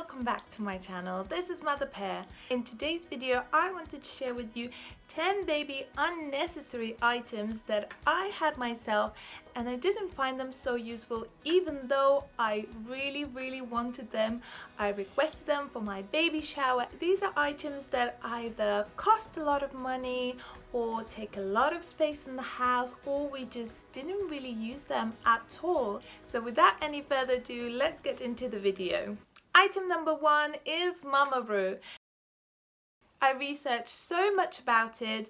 welcome back to my channel. This is Mother Pear. In today's video I wanted to share with you 10 baby unnecessary items that I had myself and I didn't find them so useful even though I really wanted them. I requested them for my baby shower. These are items that either cost a lot of money or take a lot of space in the house, or we just didn't really use them at all. So without any further ado, let's get into the video. Item number 1 is Mamaroo. I researched so much about it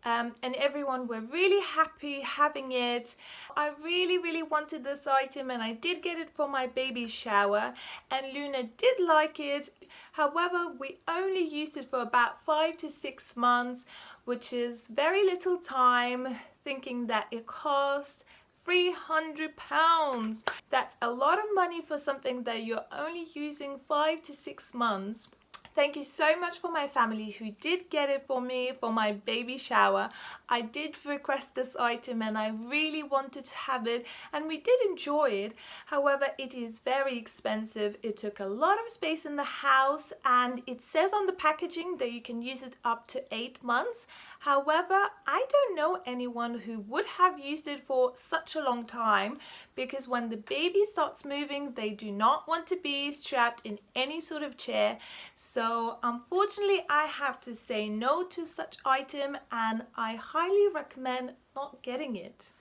and everyone were really happy having it. I really wanted this item and I did get it for my baby shower and Luna did like it. However, we only used it for about 5 to 6 months, which is very little time, thinking that it cost £300. That's a lot of money for something that you're only using 5 to 6 months. Thank you so much for my family who did get it for me for my baby shower. I did request this item and I really wanted to have it and we did enjoy it. However, it is very expensive. It took a lot of space in the house and it says on the packaging that you can use it up to 8 months. However, I don't know anyone who would have used it for such a long time, because when the baby starts moving, they do not want to be strapped in any sort of chair. So unfortunately, I have to say no to such item and I highly recommend not getting it.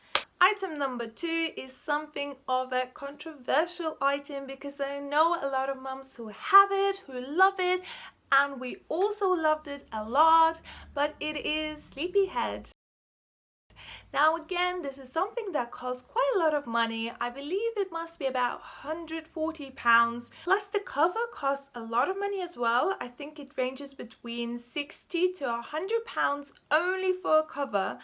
Item number 2 is something of a controversial item because I know a lot of mums who have it, who love it, and we also loved it a lot, but it is Sleepyhead. Now again, this is something that costs quite a lot of money. I believe it must be about £140, plus the cover costs a lot of money as well. I think it ranges between £60 to £100 only for a cover,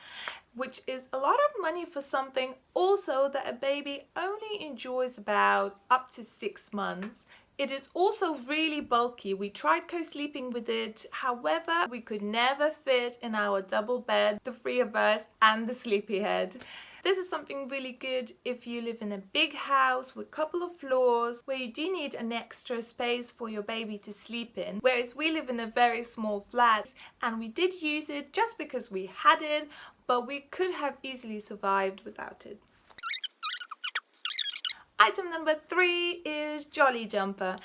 which is a lot of money for something also that a baby only enjoys about up to 6 months. It is also really bulky. We tried co-sleeping with it, however, we could never fit in our double bed, the 3 of us and the Sleepyhead. This is something really good if you live in a big house with a couple of floors where you do need an extra space for your baby to sleep in. Whereas we live in a very small flat and we did use it just because we had it, but we could have easily survived without it. Item number 3 is Jolly Jumper.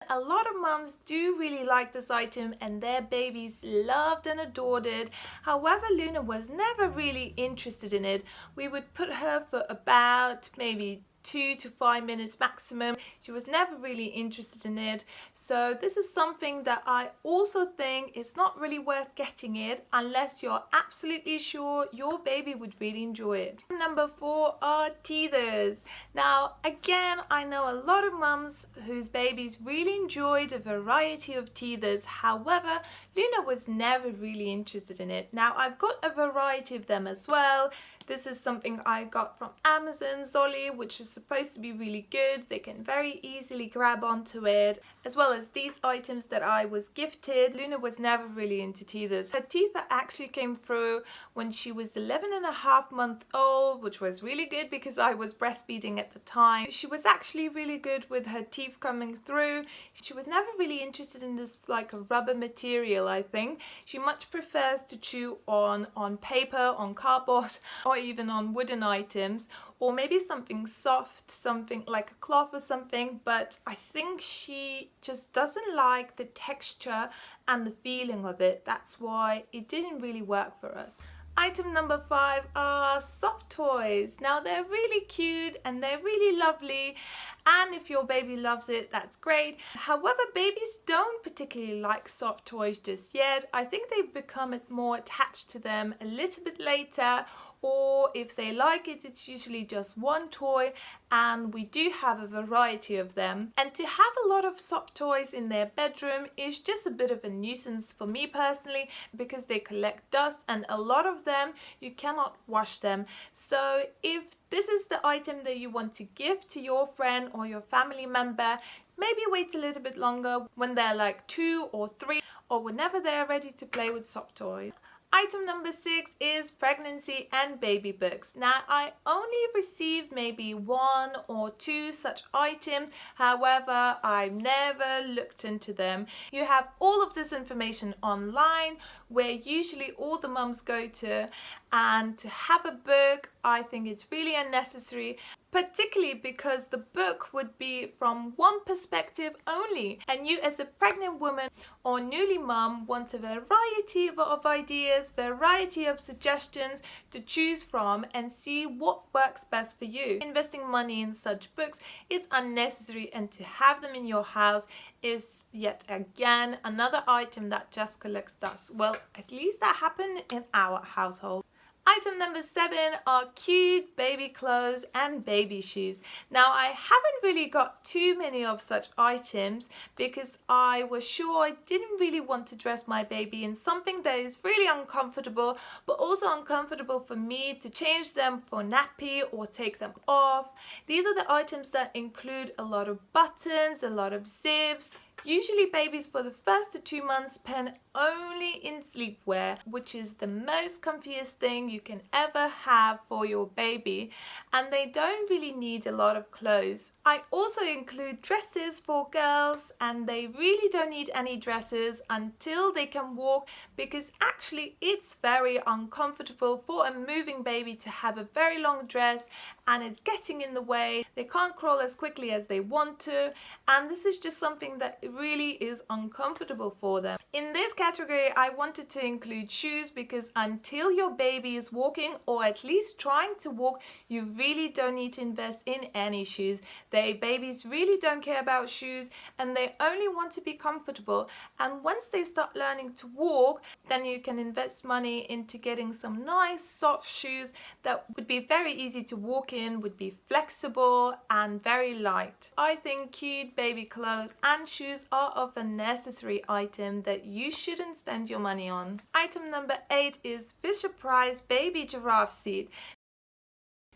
A lot of mums do really like this item and their babies loved and adored it. However, Luna was never really interested in it. We would put her for about maybe 2 to 5 minutes maximum. She was never really interested in it. So this is something that I also think it's not really worth getting it unless you're absolutely sure your baby would really enjoy it. Number 4 are teethers. Now again, I know a lot of mums whose babies really enjoyed a variety of teethers. However, Luna was never really interested in it. Now I've got a variety of them as well. This is something I got from Amazon, Zolly, which is supposed to be really good. They can very easily grab onto it, as well as these items that I was gifted. Luna was never really into teethers. Her teeth actually came through when she was 11.5 months old, which was really good because I was breastfeeding at the time. She was actually really good with her teeth coming through. She was never really interested in this like a rubber material, I think. She much prefers to chew on paper, on cardboard, or even on wooden items, or maybe something soft, something like a cloth or something, but I think she just doesn't like the texture and the feeling of it. That's why it didn't really work for us. Item number 5 are soft toys. Now they're really cute and they're really lovely, and if your baby loves it, that's great. However, babies don't particularly like soft toys just yet. I think they become more attached to them a little bit later, or if they like it, it's usually just one toy, and we do have a variety of them. And to have a lot of soft toys in their bedroom is just a bit of a nuisance for me personally, because they collect dust and a lot of them you cannot wash them. So if this is the item that you want to give to your friend or your family member, maybe wait a little bit longer when they're like 2 or 3, or whenever they're ready to play with soft toys. Item number 6 is pregnancy and baby books. Now, I only received maybe 1 or 2 such items. However, I've never looked into them. You have all of this information online where usually all the mums go to, and to have a book, I think it's really unnecessary, particularly because the book would be from one perspective only, and you as a pregnant woman or newly mum want a variety of ideas, variety of suggestions to choose from and see what works best for you. Investing money in such books is unnecessary, and to have them in your house is yet again another item that just collects dust. Well, at least that happened in our household. Item number 7 are cute baby clothes and baby shoes. Now, I haven't really got too many of such items because I was sure I didn't really want to dress my baby in something that is really uncomfortable, but also uncomfortable for me to change them for nappy or take them off. These are the items that include a lot of buttons, a lot of zips. Usually babies for the first to 2 months spend only in sleepwear, which is the most comfiest thing you can ever have for your baby, and they don't really need a lot of clothes. I also include dresses for girls, and they really don't need any dresses until they can walk, because actually it's very uncomfortable for a moving baby to have a very long dress and it's getting in the way. They can't crawl as quickly as they want to, and this is just something that really is uncomfortable for them. In this category, I wanted to include shoes because until your baby is walking, or at least trying to walk, you really don't need to invest in any shoes. Babies really don't care about shoes, and they only want to be comfortable. And once they start learning to walk, then you can invest money into getting some nice soft shoes that would be very easy to walk in, would be flexible and very light. I think cute baby clothes and shoes are of a necessary item that you shouldn't spend your money on. Item number 8 is Fisher-Price baby giraffe seat.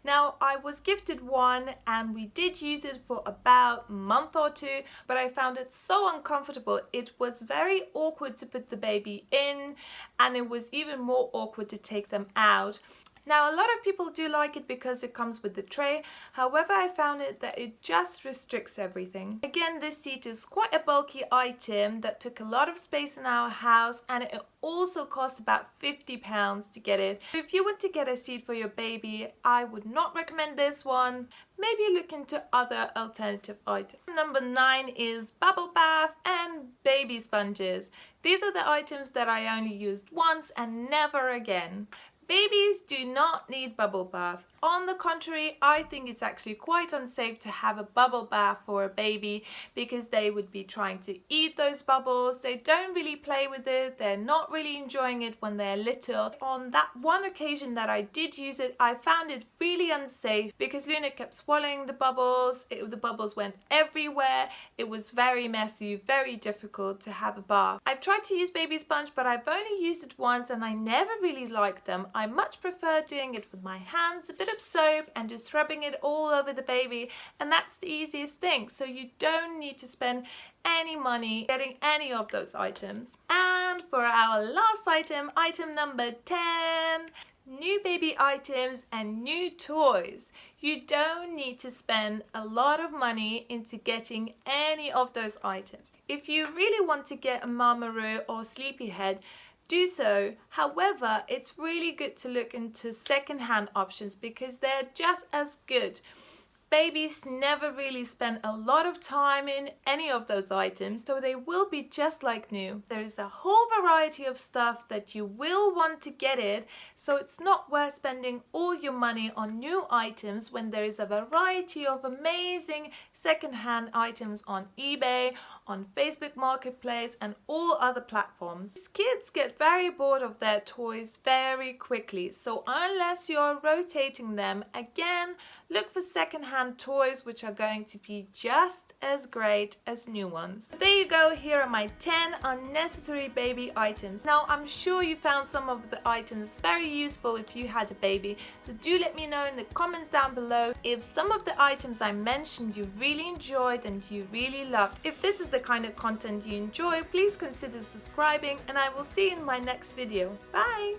Now, I was gifted one and we did use it for about a month or 2, but I found it so uncomfortable. It was very awkward to put the baby in, and it was even more awkward to take them out. Now, a lot of people do like it because it comes with the tray. However, I found it that it just restricts everything. Again, this seat is quite a bulky item that took a lot of space in our house, and it also cost about £50 to get it. If you want to get a seat for your baby, I would not recommend this one. Maybe look into other alternative items. Number 9 is bubble bath and baby sponges. These are the items that I only used once and never again. Babies do not need bubble bath. On the contrary, I think it's actually quite unsafe to have a bubble bath for a baby because they would be trying to eat those bubbles. They don't really play with it. They're not really enjoying it when they're little. On that one occasion that I did use it, I found it really unsafe because Luna kept swallowing the bubbles. The bubbles went everywhere. It was very messy, very difficult to have a bath. I've tried to use baby sponge, but I've only used it once and I never really liked them. I much prefer doing it with my hands, a bit of soap, and just rubbing it all over the baby, and that's the easiest thing. So you don't need to spend any money getting any of those items. And for our last item, item number 10, new baby items and new toys. You don't need to spend a lot of money into getting any of those items. If you really want to get a Mamaroo or Sleepyhead, do so. However, it's really good to look into second-hand options because they're just as good. Babies never really spend a lot of time in any of those items, so they will be just like new. There is a whole variety of stuff that you will want to get it, so it's not worth spending all your money on new items when there is a variety of amazing second-hand items on eBay, on Facebook Marketplace, and all other platforms. Kids get very bored of their toys very quickly, so unless you're rotating them, again, look for second-hand second-hand toys which are going to be just as great as new ones. So there you go, here are my 10 unnecessary baby items. Now I'm sure you found some of the items very useful if you had a baby, so do let me know in the comments down below if some of the items I mentioned you really enjoyed and you really loved. If this is the kind of content you enjoy, please consider subscribing, and I will see you in my next video. Bye!